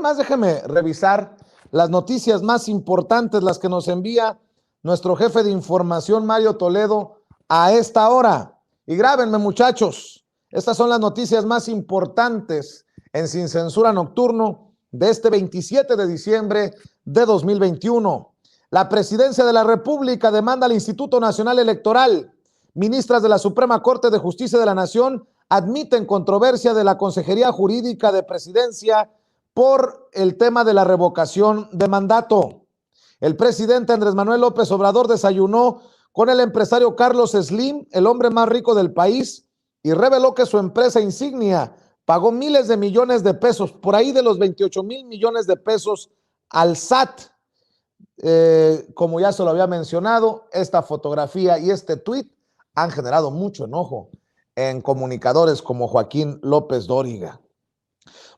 más déjeme revisar las noticias más importantes, las que nos envía nuestro jefe de información, Mario Toledo, a esta hora. Y grábenme, muchachos, estas son las noticias más importantes en Sin Censura Nocturno de este 27 de diciembre de 2021. La Presidencia de la República demanda al Instituto Nacional Electoral. Ministras de la Suprema Corte de Justicia de la Nación admiten controversia de la Consejería Jurídica de Presidencia por el tema de la revocación de mandato. El presidente Andrés Manuel López Obrador desayunó con el empresario Carlos Slim, el hombre más rico del país, y reveló que su empresa insignia pagó miles de millones de pesos, por ahí de los 28,000 millones de pesos al SAT. Como ya se lo había mencionado, esta fotografía y este tuit han generado mucho enojo en comunicadores como Joaquín López Dóriga.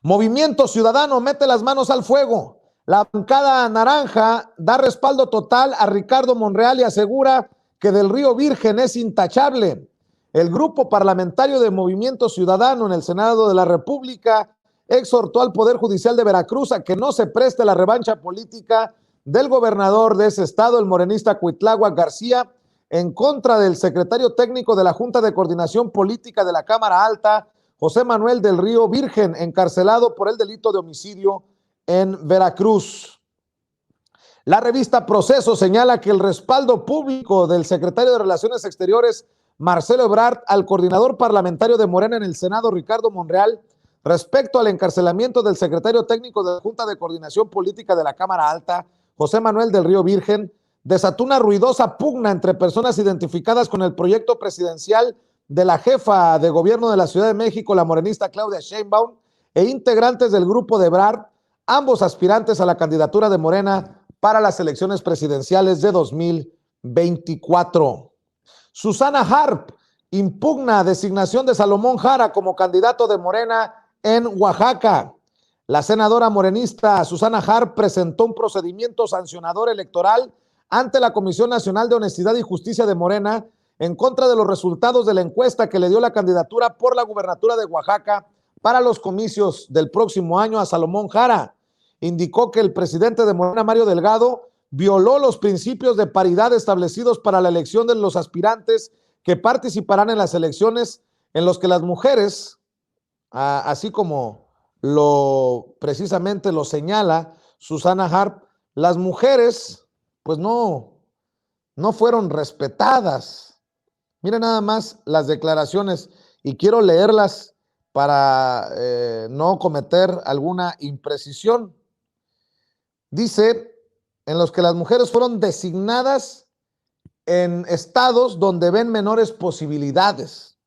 Movimiento Ciudadano mete las manos al fuego. La bancada naranja da respaldo total a Ricardo Monreal y asegura que Del Río Virgen es intachable. El grupo parlamentario de Movimiento Ciudadano en el Senado de la República exhortó al Poder Judicial de Veracruz a que no se preste la revancha política del gobernador de ese estado, el morenista Cuitláhuac García, en contra del secretario técnico de la Junta de Coordinación Política de la Cámara Alta, José Manuel Del Río Virgen, encarcelado por el delito de homicidio en Veracruz. La revista Proceso señala que el respaldo público del secretario de Relaciones Exteriores, Marcelo Ebrard, al coordinador parlamentario de Morena en el Senado, Ricardo Monreal, respecto al encarcelamiento del secretario técnico de la Junta de Coordinación Política de la Cámara Alta, José Manuel Del Río Virgen, desató una ruidosa pugna entre personas identificadas con el proyecto presidencial de la jefa de gobierno de la Ciudad de México, la morenista Claudia Sheinbaum, e integrantes del grupo de Ebrard, ambos aspirantes a la candidatura de Morena para las elecciones presidenciales de 2024. Susana Harp impugna designación de Salomón Jara como candidato de Morena en Oaxaca. La senadora morenista Susana Harp presentó un procedimiento sancionador electoral ante la Comisión Nacional de Honestidad y Justicia de Morena en contra de los resultados de la encuesta que le dio la candidatura por la gubernatura de Oaxaca para los comicios del próximo año a Salomón Jara. Indicó que el presidente de Morena, Mario Delgado, violó los principios de paridad establecidos para la elección de los aspirantes que participarán en las elecciones, en los que las mujeres, así como precisamente lo señala Susana Harp, las mujeres pues no fueron respetadas. Miren nada más las declaraciones y quiero leerlas para no cometer alguna imprecisión. Dice, en los que las mujeres fueron designadas en estados donde ven menores posibilidades.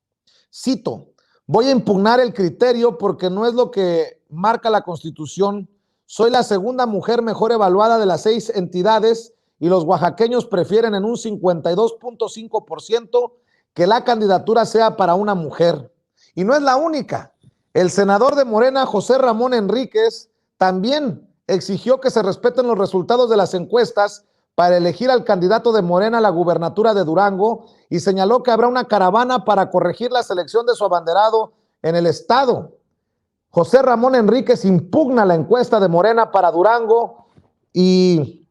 Cito, voy a impugnar el criterio porque no es lo que marca la Constitución. Soy la segunda mujer mejor evaluada de las 6 entidades y los oaxaqueños prefieren en un 52.5% que la candidatura sea para una mujer. Y no es la única. El senador de Morena, José Ramón Enríquez, también exigió que se respeten los resultados de las encuestas para elegir al candidato de Morena a la gubernatura de Durango y señaló que habrá una caravana para corregir la selección de su abanderado en el estado. José Ramón Enríquez impugna la encuesta de Morena para Durango y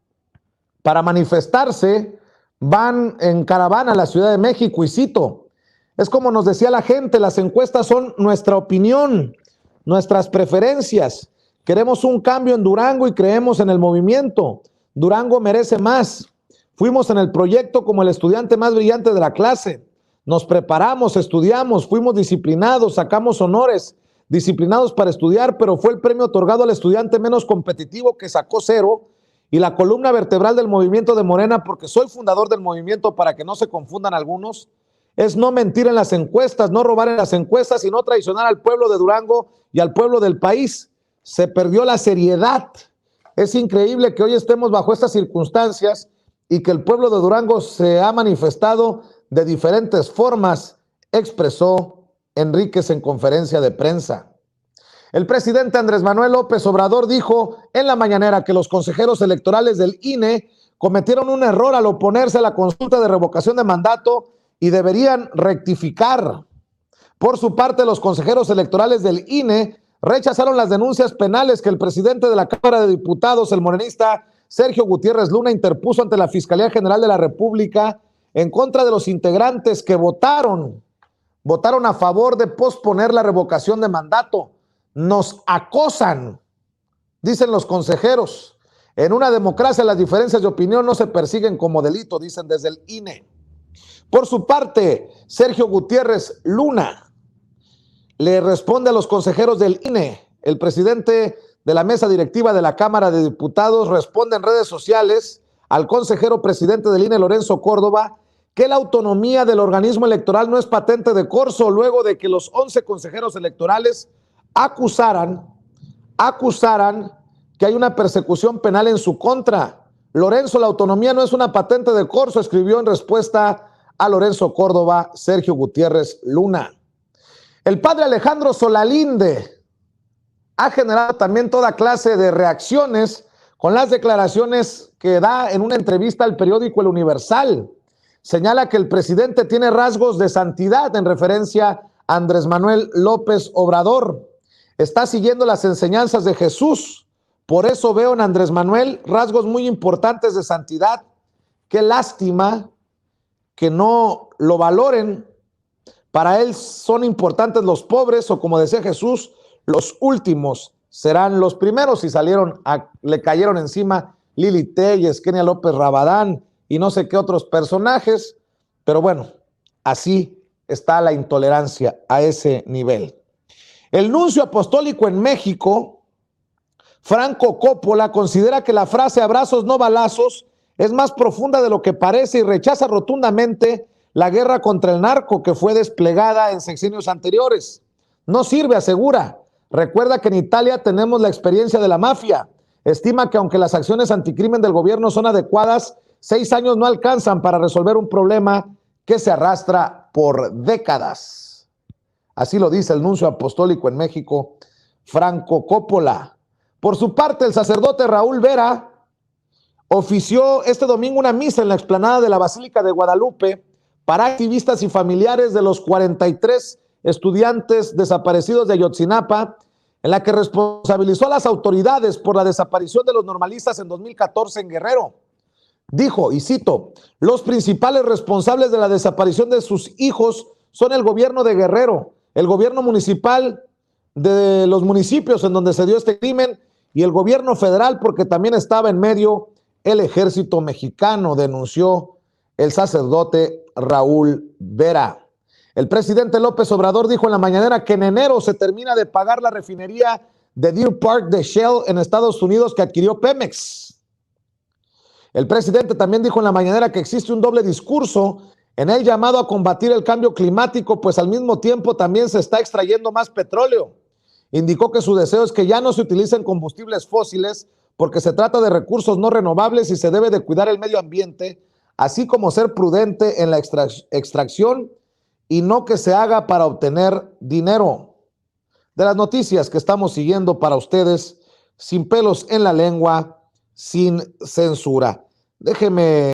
para manifestarse van en caravana a la Ciudad de México y cito, es como nos decía la gente, las encuestas son nuestra opinión, nuestras preferencias. Queremos un cambio en Durango y creemos en el movimiento. Durango merece más. Fuimos en el proyecto como el estudiante más brillante de la clase. Nos preparamos, estudiamos, fuimos disciplinados, sacamos honores, disciplinados para estudiar, pero fue el premio otorgado al estudiante menos competitivo que sacó 0 y la columna vertebral del movimiento de Morena, porque soy fundador del movimiento para que no se confundan algunos, es no mentir en las encuestas, no robar en las encuestas y no traicionar al pueblo de Durango y al pueblo del país. Se perdió la seriedad. Es increíble que hoy estemos bajo estas circunstancias y que el pueblo de Durango se ha manifestado de diferentes formas, expresó Enríquez en conferencia de prensa. El presidente Andrés Manuel López Obrador dijo en la mañanera que los consejeros electorales del INE cometieron un error al oponerse a la consulta de revocación de mandato y deberían rectificar. Por su parte, los consejeros electorales del INE rechazaron las denuncias penales que el presidente de la Cámara de Diputados, el morenista Sergio Gutiérrez Luna, interpuso ante la Fiscalía General de la República en contra de los integrantes que votaron a favor de posponer la revocación de mandato. Nos acosan, dicen los consejeros. En una democracia las diferencias de opinión no se persiguen como delito, dicen desde el INE. Por su parte, Sergio Gutiérrez Luna le responde a los consejeros del INE. El presidente de la mesa directiva de la Cámara de Diputados responde en redes sociales al consejero presidente del INE, Lorenzo Córdoba, que la autonomía del organismo electoral no es patente de corso, luego de que los 11 consejeros electorales acusaran que hay una persecución penal en su contra. Lorenzo, la autonomía no es una patente de corso, escribió en respuesta a Lorenzo Córdoba Sergio Gutiérrez Luna. El padre Alejandro Solalinde ha generado también toda clase de reacciones con las declaraciones que da en una entrevista al periódico El Universal. Señala que el presidente tiene rasgos de santidad en referencia a Andrés Manuel López Obrador. Está siguiendo las enseñanzas de Jesús. Por eso veo en Andrés Manuel rasgos muy importantes de santidad. Qué lástima que no lo valoren. Para él son importantes los pobres, o como decía Jesús, los últimos serán los primeros. Y le cayeron encima Lili Téllez, Kenia López Rabadán y no sé qué otros personajes, pero bueno, así está la intolerancia a ese nivel. El nuncio apostólico en México, Franco Coppola, considera que la frase abrazos no balazos es más profunda de lo que parece y rechaza rotundamente la guerra contra el narco que fue desplegada en sexenios anteriores. No sirve, asegura. Recuerda que en Italia tenemos la experiencia de la mafia. Estima que aunque las acciones anticrimen del gobierno son adecuadas, 6 años no alcanzan para resolver un problema que se arrastra por décadas. Así lo dice el nuncio apostólico en México, Franco Coppola. Por su parte, el sacerdote Raúl Vera ofició este domingo una misa en la explanada de la Basílica de Guadalupe para activistas y familiares de los 43 estudiantes desaparecidos de Ayotzinapa, en la que responsabilizó a las autoridades por la desaparición de los normalistas en 2014 en Guerrero. Dijo, y cito, los principales responsables de la desaparición de sus hijos son el gobierno de Guerrero, el gobierno municipal de los municipios en donde se dio este crimen y el gobierno federal, porque también estaba en medio el ejército mexicano, denunció el sacerdote Raúl Vera. El presidente López Obrador dijo en la mañanera que en enero se termina de pagar la refinería de Deer Park de Shell en Estados Unidos que adquirió Pemex. El presidente también dijo en la mañanera que existe un doble discurso en el llamado a combatir el cambio climático, pues al mismo tiempo también se está extrayendo más petróleo. Indicó que su deseo es que ya no se utilicen combustibles fósiles porque se trata de recursos no renovables y se debe de cuidar el medio ambiente, así como ser prudente en la extracción y no que se haga para obtener dinero. De las noticias que estamos siguiendo para ustedes, sin pelos en la lengua, sin censura. Déjeme